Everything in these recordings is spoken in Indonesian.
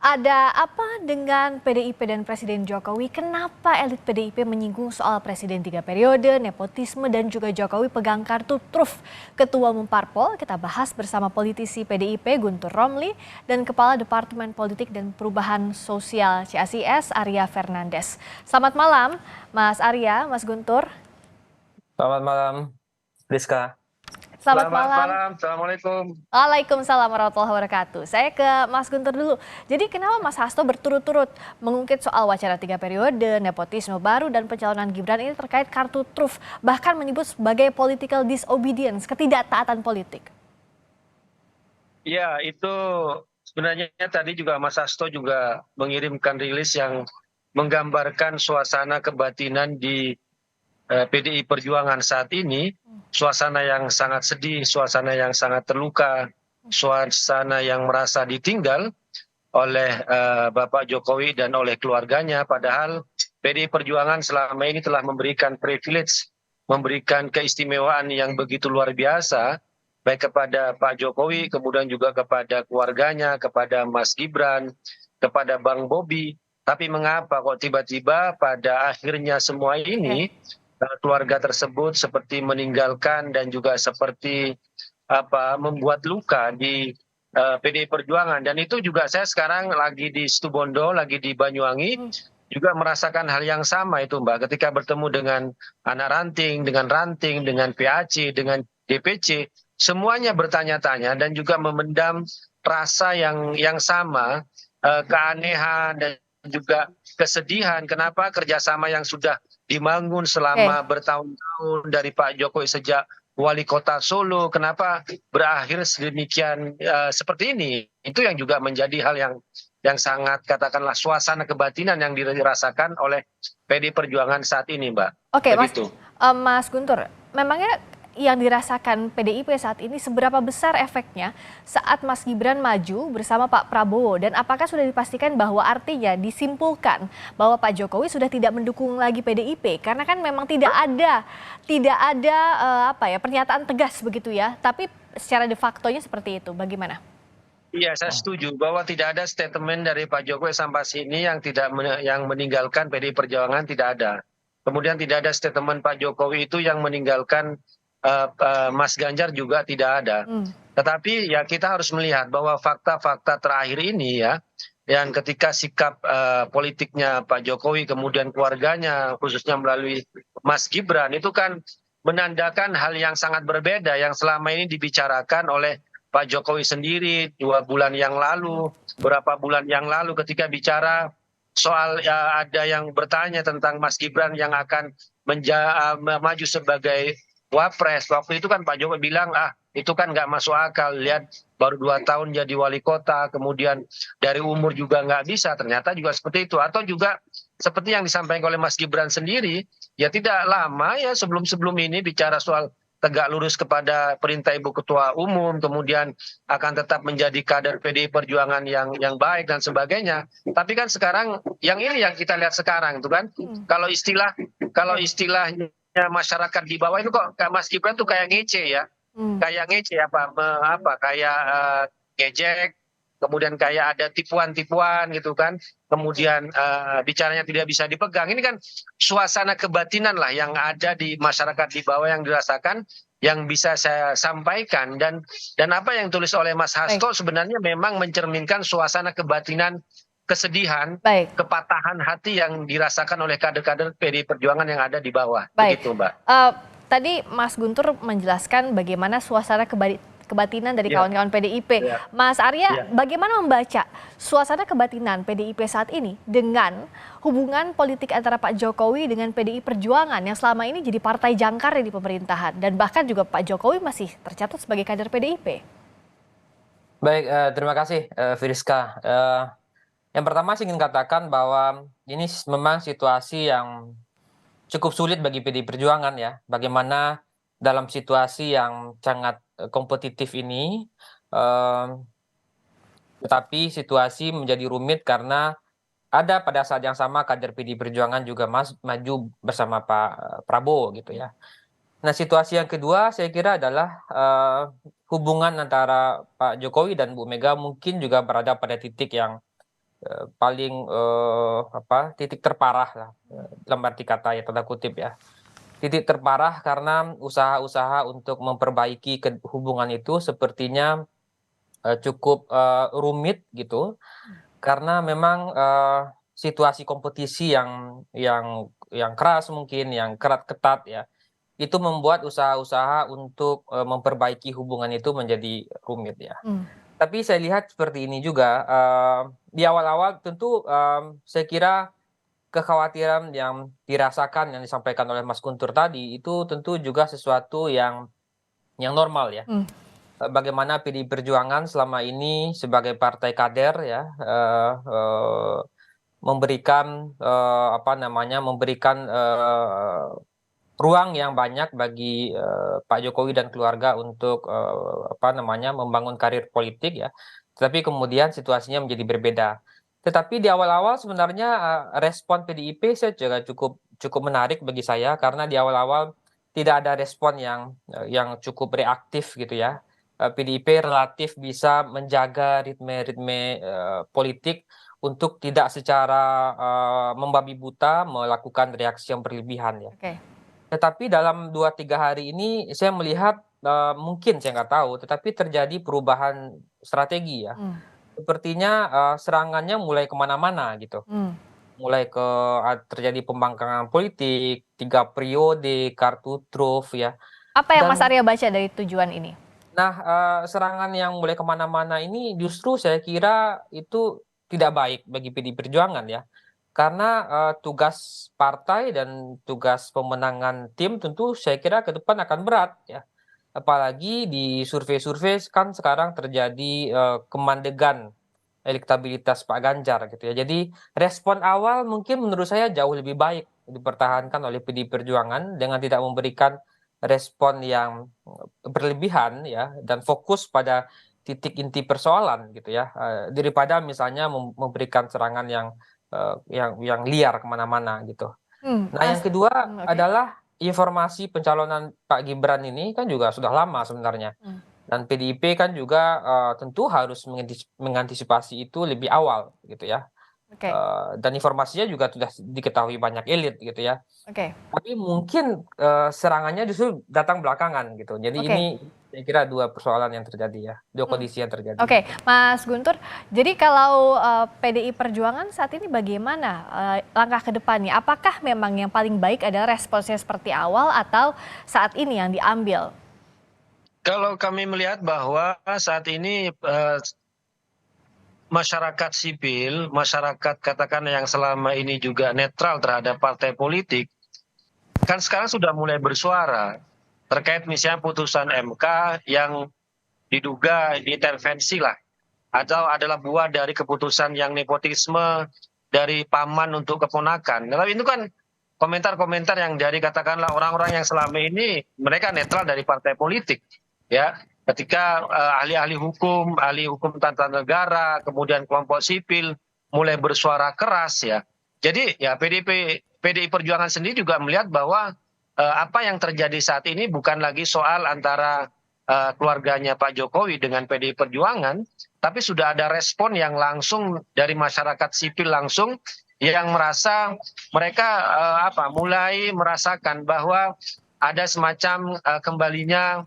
Ada apa dengan PDIP dan Presiden Jokowi? Kenapa elit PDIP menyinggung soal Presiden 3 periode, nepotisme, dan juga Jokowi pegang kartu truf Ketua Umum Parpol? Kita bahas bersama politisi PDIP Guntur Romli dan Kepala Departemen Politik dan Perubahan Sosial CASIS Arya Fernandes. Selamat malam Mas Arya, Mas Guntur. Selamat malam, Rizka. Selamat Selamat malam. malam, Assalamualaikum. Waalaikumsalam warahmatullahi wabarakatuh. Saya ke Mas Guntur dulu. Jadi kenapa Mas Hasto berturut-turut mengungkit soal wacana 3 periode, nepotisme baru dan pencalonan Gibran ini terkait kartu truf, bahkan menyebut sebagai political disobedience, ketidaktaatan politik. Ya, itu sebenarnya tadi juga Mas Hasto juga mengirimkan rilis yang menggambarkan suasana kebatinan di PDI Perjuangan saat ini, suasana yang sangat sedih, suasana yang sangat terluka, suasana yang merasa ditinggal oleh Bapak Jokowi dan oleh keluarganya, padahal PDI Perjuangan selama ini telah memberikan privilege, memberikan keistimewaan yang begitu luar biasa, baik kepada Pak Jokowi, kemudian juga kepada keluarganya, kepada Mas Gibran, kepada Bang Bobi. Tapi mengapa kok tiba-tiba pada akhirnya semua ini keluarga tersebut seperti meninggalkan dan juga seperti membuat luka di PDI Perjuangan. Dan itu juga saya sekarang lagi di Situbondo, lagi di Banyuwangi, juga merasakan hal yang sama itu Mbak. Ketika bertemu dengan anak ranting, dengan PAC, dengan DPC, semuanya bertanya-tanya dan juga memendam rasa yang sama, keanehan dan juga kesedihan. Kenapa kerjasama yang sudah dibangun selama bertahun-tahun dari Pak Jokowi sejak wali kota Solo, kenapa berakhir sedemikian seperti ini? Itu yang juga menjadi hal yang sangat katakanlah suasana kebatinan yang dirasakan oleh PDI Perjuangan saat ini, Mbak. Oke, Begitu. Mas Guntur, memangnya yang dirasakan PDIP saat ini seberapa besar efeknya saat Mas Gibran maju bersama Pak Prabowo, dan apakah sudah dipastikan bahwa artinya disimpulkan bahwa Pak Jokowi sudah tidak mendukung lagi PDIP karena kan memang tidak ada pernyataan tegas begitu ya, tapi secara de facto-nya seperti itu. Bagaimana? Iya, saya setuju bahwa tidak ada statement dari Pak Jokowi sampai sini yang meninggalkan PDI Perjuangan, tidak ada. Kemudian tidak ada statement Pak Jokowi itu yang meninggalkan Mas Ganjar, juga tidak ada. Tetapi ya kita harus melihat bahwa fakta-fakta terakhir ini ya, yang ketika sikap politiknya Pak Jokowi kemudian keluarganya khususnya melalui Mas Gibran itu kan menandakan hal yang sangat berbeda yang selama ini dibicarakan oleh Pak Jokowi sendiri 2 bulan yang lalu, beberapa bulan yang lalu ketika bicara soal ada yang bertanya tentang Mas Gibran yang akan maju sebagai Wapres. Waktu itu kan Pak Jokowi bilang, itu kan nggak masuk akal, lihat baru 2 tahun jadi wali kota, kemudian dari umur juga nggak bisa, ternyata juga seperti itu. Atau juga seperti yang disampaikan oleh Mas Gibran sendiri, ya tidak lama ya sebelum ini bicara soal tegak lurus kepada perintah Ibu Ketua Umum, kemudian akan tetap menjadi kader PDI Perjuangan yang baik dan sebagainya. Tapi kan sekarang yang ini yang kita lihat sekarang itu kan, kalau istilahnya masyarakat di bawah itu kok Mas Gibran tuh kayak ngece ya, kayak ngece kayak ngejek, kemudian kayak ada tipuan-tipuan gitu kan, kemudian bicaranya tidak bisa dipegang. Ini kan suasana kebatinan lah yang ada di masyarakat di bawah yang dirasakan, yang bisa saya sampaikan, dan apa yang tulis oleh Mas Hasto sebenarnya memang mencerminkan suasana kebatinan, kesedihan, kepatahan hati yang dirasakan oleh kader-kader PDI Perjuangan yang ada di bawah. Begitu, Mbak. Tadi Mas Guntur menjelaskan bagaimana suasana kebatinan dari kawan-kawan PDIP. Mas Arya, bagaimana membaca suasana kebatinan PDIP saat ini dengan hubungan politik antara Pak Jokowi dengan PDI Perjuangan yang selama ini jadi partai jangkar di pemerintahan, dan bahkan juga Pak Jokowi masih tercatat sebagai kader PDIP? Baik, terima kasih Firiska. Yang pertama saya ingin katakan bahwa ini memang situasi yang cukup sulit bagi PDI Perjuangan ya. Bagaimana dalam situasi yang sangat kompetitif ini, tetapi situasi menjadi rumit karena ada pada saat yang sama kader PDI Perjuangan juga maju bersama Pak Prabowo gitu ya. Nah, situasi yang kedua saya kira adalah hubungan antara Pak Jokowi dan Bu Mega mungkin juga berada pada titik yang paling titik terparah lah, dalam arti kata ya, tanda kutip ya. Titik terparah karena usaha-usaha untuk memperbaiki hubungan itu sepertinya cukup rumit gitu, karena memang situasi kompetisi yang keras mungkin, yang ketat ya, itu membuat usaha-usaha untuk memperbaiki hubungan itu menjadi rumit ya. Hmm. Tapi saya lihat seperti ini juga, di awal-awal tentu saya kira kekhawatiran yang dirasakan, yang disampaikan oleh Mas Guntur tadi, itu tentu juga sesuatu yang normal ya. Hmm. Bagaimana PDI Perjuangan selama ini sebagai partai kader ya, memberikan ruang yang banyak bagi Pak Jokowi dan keluarga untuk membangun karir politik ya. Tetapi kemudian situasinya menjadi berbeda. Tetapi di awal-awal sebenarnya respon PDIP saya juga cukup menarik bagi saya, karena di awal-awal tidak ada respon yang cukup reaktif gitu ya. PDIP relatif bisa menjaga ritme politik untuk tidak secara membabi buta melakukan reaksi yang berlebihan ya. Oke. Tetapi dalam 2-3 hari ini saya melihat, mungkin saya nggak tahu, tetapi terjadi perubahan strategi ya. Hmm. Sepertinya serangannya mulai kemana-mana gitu. Hmm. Mulai terjadi pembangkangan politik, 3 periode, kartu truf ya. Apa yang Mas Dan Arya baca dari tujuan ini? nah, serangan yang mulai kemana-mana ini justru saya kira itu tidak baik bagi PDI Perjuangan ya. Karena tugas partai dan tugas pemenangan tim tentu saya kira ke depan akan berat ya. Apalagi di survei-survei kan sekarang terjadi kemandegan elektabilitas Pak Ganjar gitu ya. Jadi respon awal mungkin menurut saya jauh lebih baik dipertahankan oleh PDI Perjuangan dengan tidak memberikan respon yang berlebihan ya, dan fokus pada titik inti persoalan gitu ya, daripada misalnya memberikan serangan yang liar kemana-mana gitu. Nah, yang kedua Oke. adalah informasi pencalonan Pak Gibran ini kan juga sudah lama sebenarnya. Hmm. Dan PDIP kan juga tentu harus mengantisipasi itu lebih awal gitu ya. Oke. Dan informasinya juga sudah diketahui banyak elit gitu ya. Oke. Tapi mungkin serangannya justru datang belakangan gitu. Jadi Oke. ini saya kira dua persoalan yang terjadi ya, dua kondisi yang terjadi. Oke, Mas Guntur. Jadi kalau PDI Perjuangan saat ini bagaimana langkah ke depannya? Apakah memang yang paling baik adalah responsnya seperti awal atau saat ini yang diambil? Kalau kami melihat bahwa saat ini masyarakat sipil, masyarakat katakan yang selama ini juga netral terhadap partai politik, kan sekarang sudah mulai bersuara terkait misalnya putusan MK yang diduga diintervensi lah, atau adalah buah dari keputusan yang nepotisme dari paman untuk keponakan. Nah, itu kan komentar-komentar yang dari katakanlah orang-orang yang selama ini mereka netral dari partai politik, ya. Ketika ahli hukum tata negara, kemudian kelompok sipil mulai bersuara keras ya. Jadi ya PDI Perjuangan sendiri juga melihat bahwa apa yang terjadi saat ini bukan lagi soal antara keluarganya Pak Jokowi dengan PDI Perjuangan, tapi sudah ada respon yang langsung dari masyarakat sipil langsung yang merasa mereka mulai merasakan bahwa ada semacam kembalinya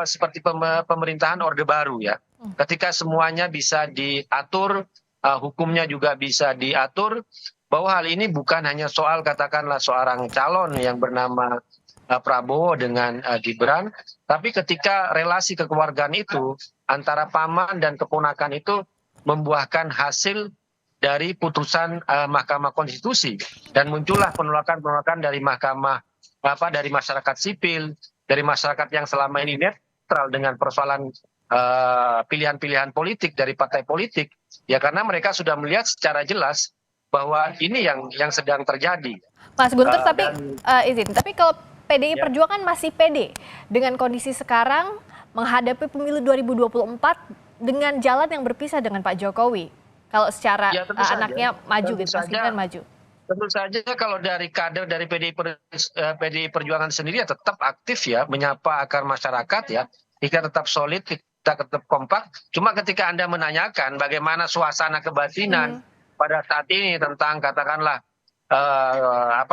seperti pemerintahan Orde Baru ya. Ketika semuanya bisa diatur, hukumnya juga bisa diatur, bahwa hal ini bukan hanya soal katakanlah seorang calon yang bernama Prabowo dengan Gibran, tapi ketika relasi kekeluargaan itu antara paman dan keponakan itu membuahkan hasil dari putusan Mahkamah Konstitusi, dan muncullah penolakan-penolakan dari dari masyarakat sipil, dari masyarakat yang selama ini netral dengan persoalan pilihan-pilihan politik dari partai politik, ya karena mereka sudah melihat secara jelas bahwa ini yang sedang terjadi. Mas Guntur, tapi kalau PDI Perjuangan masih pede dengan kondisi sekarang menghadapi pemilu 2024 dengan jalan yang berpisah dengan Pak Jokowi. Kalau secara anaknya maju gitu, Mas Gibran maju. Tentu saja kalau dari kader dari PDI Perjuangan sendiri ya tetap aktif ya, menyapa akar masyarakat ya, kita tetap solid, kita kita tetap kompak. Cuma ketika Anda menanyakan bagaimana suasana kebatinan pada saat ini tentang katakanlah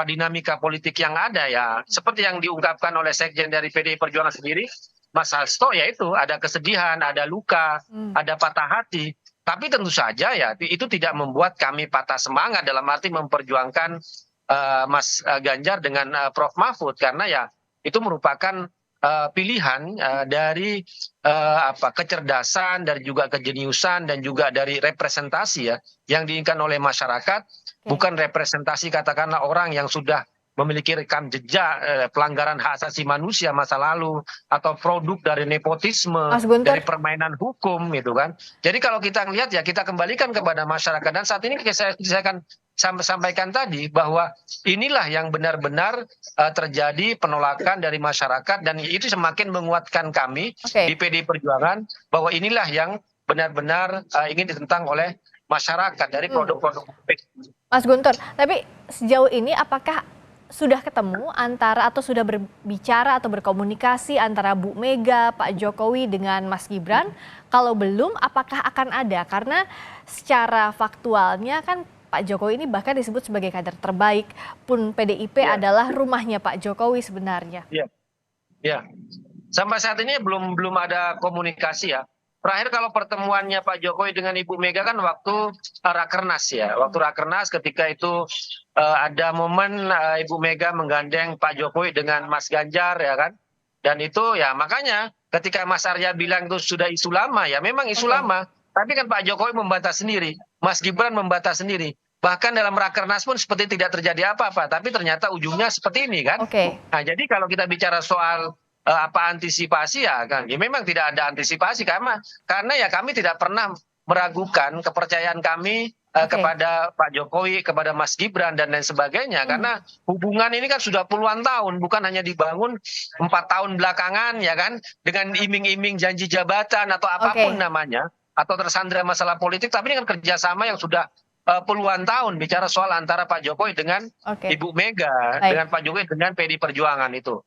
dinamika politik yang ada, ya seperti yang diungkapkan oleh Sekjen dari PDI Perjuangan sendiri, Mas Hasto, yaitu ada kesedihan, ada luka, ada patah hati. Tapi tentu saja ya itu tidak membuat kami patah semangat dalam arti memperjuangkan Mas Ganjar dengan Prof Mahfud, karena ya itu merupakan pilihan dari kecerdasan, dari juga kejeniusan, dan juga dari representasi ya yang diinginkan oleh masyarakat, bukan representasi katakanlah orang yang sudah memiliki rekam jejak pelanggaran hak asasi manusia masa lalu, atau produk dari nepotisme, dari permainan hukum gitu kan. Jadi kalau kita lihat ya kita kembalikan kepada masyarakat, dan saat ini saya akan sampaikan tadi bahwa inilah yang benar-benar terjadi penolakan dari masyarakat, dan itu semakin menguatkan kami di PDI Perjuangan bahwa inilah yang benar-benar ingin ditentang oleh masyarakat dari produk-produk publik. Mas Guntur, tapi sejauh ini apakah sudah ketemu antara atau sudah berbicara atau berkomunikasi antara Bu Mega, Pak Jokowi dengan Mas Gibran? Kalau belum, apakah akan ada? Karena secara faktualnya kan Pak Jokowi ini bahkan disebut sebagai kader terbaik, pun PDIP adalah rumahnya Pak Jokowi sebenarnya. Ya, sampai saat ini belum ada komunikasi ya. Terakhir kalau pertemuannya Pak Jokowi dengan Ibu Mega kan waktu Rakernas ya. Waktu Rakernas ketika itu ada momen Ibu Mega menggandeng Pak Jokowi dengan Mas Ganjar ya kan. Dan itu ya makanya ketika Mas Arya bilang itu sudah isu lama, ya memang isu lama. Tapi kan Pak Jokowi membantah sendiri, Mas Gibran membantah sendiri. Bahkan dalam Rakernas pun seperti tidak terjadi apa-apa. Tapi ternyata ujungnya seperti ini kan. Nah jadi kalau kita bicara soal antisipasi ya kan, ya memang tidak ada antisipasi karena ya kami tidak pernah meragukan kepercayaan kami kepada Pak Jokowi, kepada Mas Gibran dan lain sebagainya, karena hubungan ini kan sudah puluhan tahun, bukan hanya dibangun 4 tahun belakangan ya kan, dengan iming-iming janji jabatan atau apapun namanya, atau tersandra masalah politik, tapi ini kan kerjasama yang sudah puluhan tahun, bicara soal antara Pak Jokowi dengan Ibu Mega, dengan Pak Jokowi dengan PDI Perjuangan itu.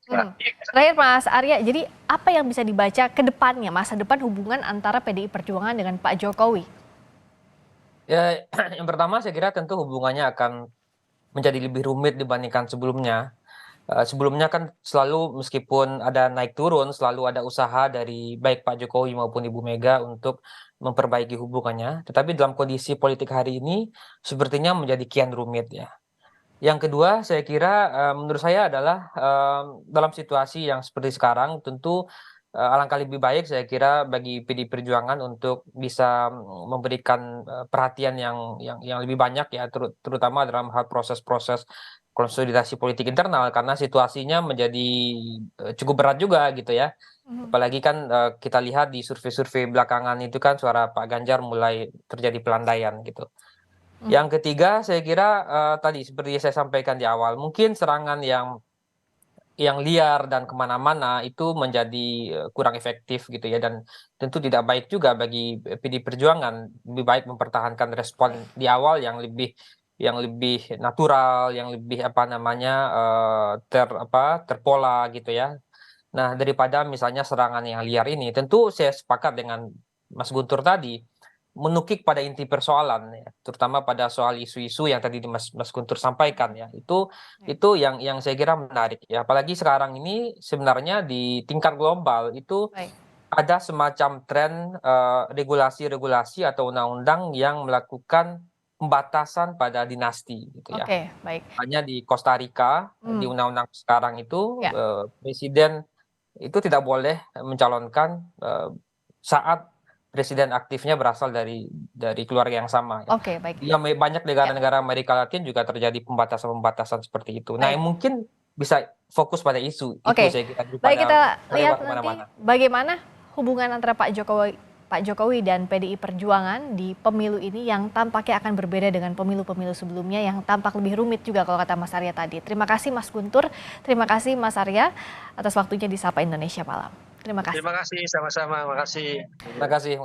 Terakhir Mas Arya, jadi apa yang bisa dibaca ke depannya, masa depan hubungan antara PDI Perjuangan dengan Pak Jokowi? Ya, yang pertama saya kira tentu hubungannya akan menjadi lebih rumit dibandingkan sebelumnya. Sebelumnya kan selalu meskipun ada naik turun, selalu ada usaha dari baik Pak Jokowi maupun Ibu Mega untuk memperbaiki hubungannya. Tetapi dalam kondisi politik hari ini sepertinya menjadi kian rumit ya. Yang kedua saya kira menurut saya adalah dalam situasi yang seperti sekarang tentu alangkah lebih baik saya kira bagi PDI Perjuangan untuk bisa memberikan perhatian yang lebih banyak ya, terutama dalam hal proses-proses konsolidasi politik internal, karena situasinya menjadi cukup berat juga gitu ya. Apalagi kan kita lihat di survei-survei belakangan itu kan suara Pak Ganjar mulai terjadi pelandaian gitu. Yang ketiga saya kira tadi seperti saya sampaikan di awal, mungkin serangan yang liar dan kemana-mana itu menjadi kurang efektif gitu ya, dan tentu tidak baik juga bagi PDI Perjuangan. Lebih baik mempertahankan respon di awal yang lebih natural, yang lebih terpola gitu ya. Nah, daripada misalnya serangan yang liar ini, tentu saya sepakat dengan Mas Guntur tadi, menukik pada inti persoalan ya, terutama pada soal isu-isu yang tadi Mas Guntur sampaikan ya. Itu yang saya kira menarik ya. Apalagi sekarang ini sebenarnya di tingkat global itu ada semacam tren regulasi-regulasi atau undang-undang yang melakukan pembatasan pada dinasti gitu ya. Hanya di Costa Rica di undang-undang sekarang itu presiden itu tidak boleh mencalonkan saat presiden aktifnya berasal dari keluarga yang sama. Ya, banyak negara-negara Amerika Latin juga terjadi pembatasan-pembatasan seperti itu. Nah, yang mungkin bisa fokus pada isu itu saya kira. Baik, kita lihat nanti bagaimana hubungan antara Pak Jokowi dan PDI Perjuangan di pemilu ini yang tampaknya akan berbeda dengan pemilu-pemilu sebelumnya yang tampak lebih rumit juga kalau kata Mas Arya tadi. Terima kasih Mas Guntur, terima kasih Mas Arya atas waktunya di Sapa Indonesia Malam. Terima kasih. Terima kasih, sama-sama. Terima kasih. Terima kasih.